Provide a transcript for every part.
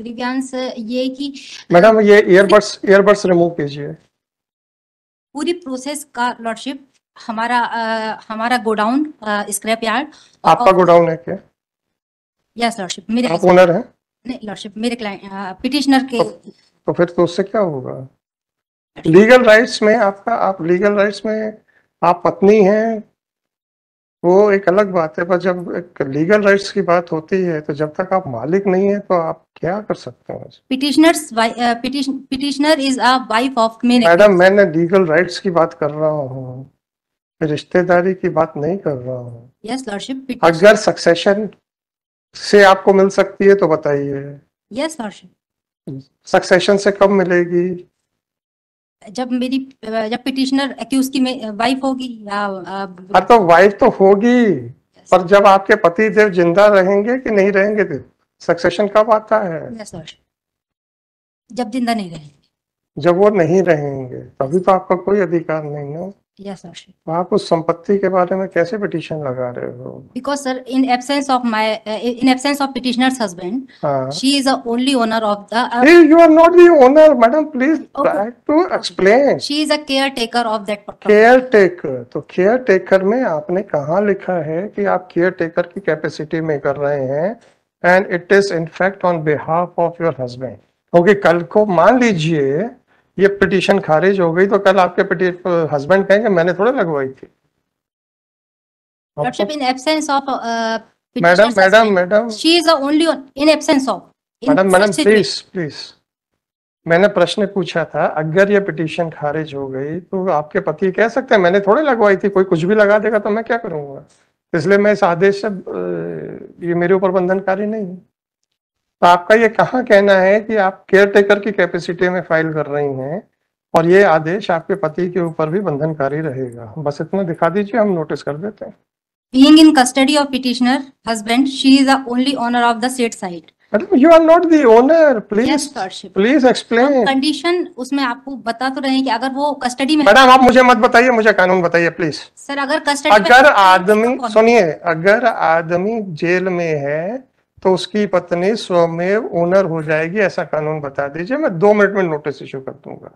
Grievance ये कि madam ये ईयरबड्स रिमूव कीजिए। पूरी प्रोसेस का लॉर्डशिप हमारा गोडाउन स्क्रैप यार्ड आपका गोडाउन है क्या? यस लॉर्डशिप मेरे आप ओनर हैं? नहीं लॉर्डशिप मेरे क्लाइंट पिटिशनर के तो फिर तो उससे क्या होगा? लीगल राइट्स में आप लीगल राइट्स में आप पत्नी हैं, वो एक अलग बात है, पर जब एक लीगल राइट्स की बात होती है तो जब तक आप मालिक नहीं है तो आप क्या कर सकते हैं? Petitioner is a wife of main. Madam मैंने लीगल राइट्स की बात कर रहा हूँ, रिश्तेदारी की बात नहीं कर रहा हूँ। Yes lordship. अगर सक्सेशन से आपको मिल सकती है तो बताइए। Yes lordship. सक्सेशन से कब मिलेगी? जब पिटिशनर एक्यूज की वाइफ होगी या हाँ तो वाइफ तो होगी, पर जब आपके पति देव जिंदा रहेंगे कि नहीं रहेंगे तो सक्सेशन कब आता है? Yes lordship. जब जिंदा नहीं रहेंगे। जब वो नहीं रहेंगे तभी तो आपका कोई अधिकार नहीं है। Yes lordship. तो आप उस संपत्ति के बारे में कैसे पिटीशन लगा रहे हो? Because sir in absence of petitioner's husband she is the only owner of the you are not the owner madam, please try to explain. She is a care taker of that. Care taker? तो care taker में आपने कहाँ लिखा है कि आप care taker की capacity में कर रहे हैं? And it is in fact on behalf of your husband. क्योंकि कल को मान लीजिए ये पिटीशन खारिज हो गई तो कल आपके हस्बैंड कहेंगे मैंने थोड़ा लगवाई थी। इन absence of madam she is the only in absence of madam please मैंने प्रश्न पूछा था, अगर ये पिटीशन खारिज हो गई तो आपके पति कह सकते हैं मैंने थोड़ी लगवाई थी, कोई कुछ भी लगा देगा तो मैं क्या करूंगा? इसलिए मैं इस आदेश से ये मेरे ऊपर बंधनकारी नहीं है। तो आपका ये कहाँ कहना है कि आप केयर टेकर की कैपेसिटी में फाइल कर रही हैं और ये आदेश आपके पति के ऊपर भी बंधनकारी रहेगा? बस इतना दिखा दीजिए, हम नोटिस कर देते हैं। Being in custody of petitioner husband, she is the only owner of the said site. You are not the owner. Please, yes, lordship. Please explain. Condition उसमें आपको बता तो रहे हैं कि अगर वो कस्टडी में। मैडम आप मुझे मत बताइए, मुझे कानून बताइए प्लीज। सर अगर कस्टडी अगर आदमी सुनिए, अगर आदमी जेल में है तो उसकी पत्नी स्वमेव ओनर हो जाएगी, ऐसा कानून बता दीजिए, मैं 2 मिनट में नोटिस इशू कर दूंगा।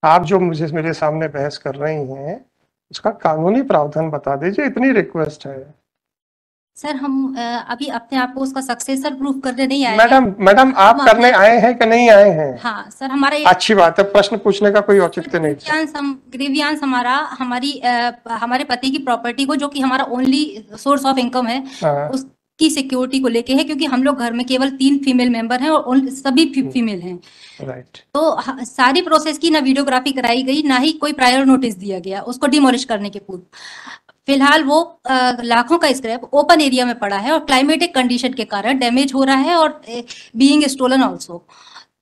आप जो मुझे मेरे सामने बहस कर रही हैं उसका कानूनी प्रावधान बता दीजिए, इतनी रिक्वेस्ट है। सर हम अभी अपने आप को उसका सक्सेसर प्रूफ करने नहीं आए। मैडम आप करने आए हैं कि नहीं आए हैं? हाँ सर हमारे अच्छी बात है, प्रश्न पूछने का कोई औचित्य नहीं। ग्रीवियंस हमारे पति की प्रॉपर्टी को, जो कि हमारा ओनली सोर्स ऑफ इनकम है, उसकी सिक्योरिटी को लेके है, क्योंकि हम लोग घर में केवल 3 फीमेल मेंबर हैं और सभी फीमेल हैं। राइट। तो सारी प्रोसेस की ना वीडियोग्राफी कराई गई, ना ही कोई प्रायर नोटिस दिया गया उसको डिमोलिश करने के पूर्व। फिलहाल वो लाखों का स्क्रैप ओपन एरिया में पड़ा है और क्लाइमेटिक कंडीशन के कारण डैमेज हो रहा है और बीइंग स्टोलन आल्सो।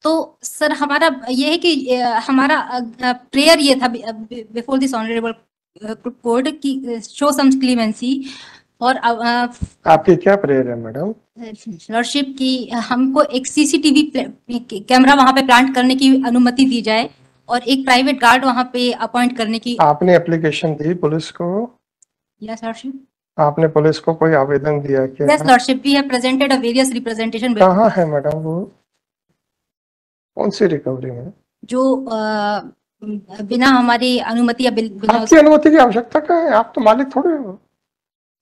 तो सर हमारा ये है कि हमारा प्रेयर ये था बिफोर दिस ऑनरेबल कोर्ट की शो सम क्लीमेंसी। और आपकी क्या प्रेयर है मैडम? लॉर्डशिप की हमको एक सीसीटीवी कैमरा वहां पे प्लांट करने की अनुमति दी जाए और एक प्राइवेट गार्ड वहां पे अपॉइंट करने की। आपने एप्लीकेशन दी पुलिस को? Yes lordship. आपने पुलिस को कोई आवेदन दिया क्या? Yes lordship, we have presented a various representation. कहाँ है मैडम वो? कौन सी रिकवरी में? जो बिना हमारी अनुमति या बिना आपकी अनुमति की आवश्यकता क्या है? आप तो मालिक थोड़े हो।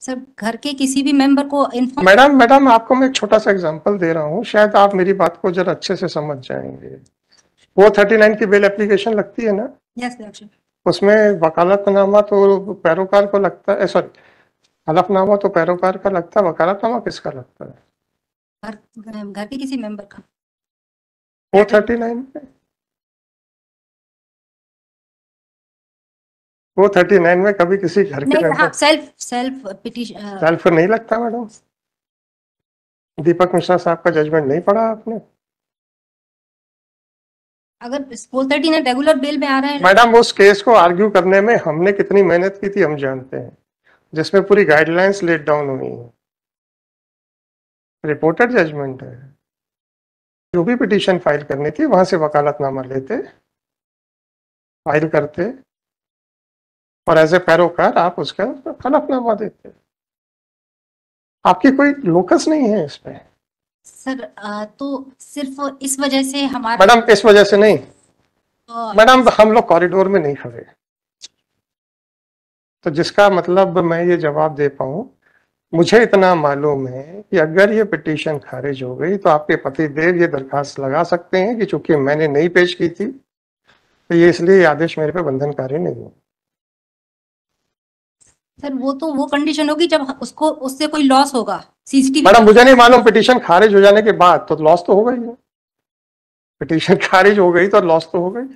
सर घर के किसी भी मेंबर को मैडम आपको मैं एक छोटा सा एग्जांपल दे रहा हूँ, शायद आप मेरी बात को जरा अच्छे से समझ जाएंगे। वो 39 की बेल एप्लीकेशन लगती है ना? Yes lordship. उसमें वकालतनामा तो पैरोकार को लगता है, सॉरी हलफनामा तो पैरोकार का लगता है, वकालतनामा किसका लगता है? घर के किसी मेंबर का। 439 में, वो 39 में कभी किसी घर के नहीं, हाँ, सेल्फ पिटीशन सेल्फ नहीं लगता मैडम। दीपक मिश्रा साहब का जजमेंट नहीं पढ़ा आपने? अगर 439 रेगुलर बेल में आ रहा है मैडम, उस केस को आर्ग्यू करने में हमने कितनी मेहनत की थी हम जानते हैं, जिसमें पूरी गाइडलाइंस लेट डाउन हुई है, रिपोर्टेड जजमेंट है। जो भी पिटीशन फाइल करनी थी वहां से वकालतनामा लेते, फाइल करते और एज ए पैरोकार आप उसका हलफनामा देते। आपकी कोई लोकस नहीं है इसमें। सर तो सिर्फ इस वजह से हमारा मैडम इस वजह से नहीं, अ, मैडम हम लोग कॉरिडोर में नहीं खड़े, तो जिसका मतलब मैं ये जवाब दे पाऊं, मुझे इतना मालूम है कि अगर ये पिटीशन खारिज हो गई तो आपके पति देव ये दरखास्त लगा सकते हैं कि चूंकि मैंने नहीं पेश की थी तो ये इसलिए ये आदेश मेरे पे बंधनकारी नहीं है। सर वो तो वो कंडीशन होगी जब उसको उससे कोई लॉस होगा सीसीटीवी। मैडम मुझे नहीं मालूम, पिटीशन खारिज हो जाने के बाद तो लॉस तो होगा ही ना, पिटीशन खारिज हो गई तो लॉस तो होगा ही।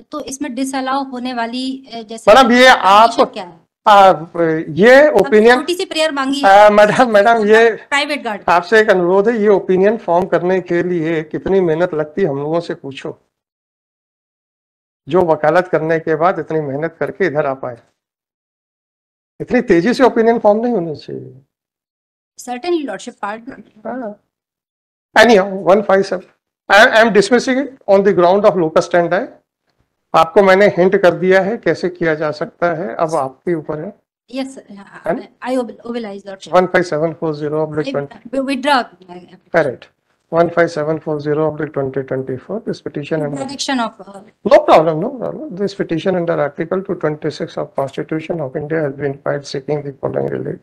तो इसमें डिसअलाउ होने वाली जैसे मैडम ये आप condition क्या है? ये ओपिनियन, छोटी सी प्रेयर मांगी है मैडम ये प्राइवेट गार्ड। आपसे एक अनुरोध है, ये ओपिनियन फॉर्म करने के लिए कितनी मेहनत लगती है हम लोगों से पूछो, जो वकालत करने के बाद इतनी मेहनत करके इधर आ पाए। इतनी तेजी से ओपिनियन फॉर्म नहीं होनी चाहिए। Certainly, Lordship, pardon. Anyhow, 157. I am dismissing it on the ground of locus standi. आपको मैंने हिंट कर दिया है कैसे किया जा सकता है, अब आपके ऊपर है। Yes, I oblige, Lordship. 15740/20. I withdraw. Correct. 15740/2024. This petition under Protection of. no problem, no problem. This petition under Article 226 of Constitution of India has been filed seeking the following relief.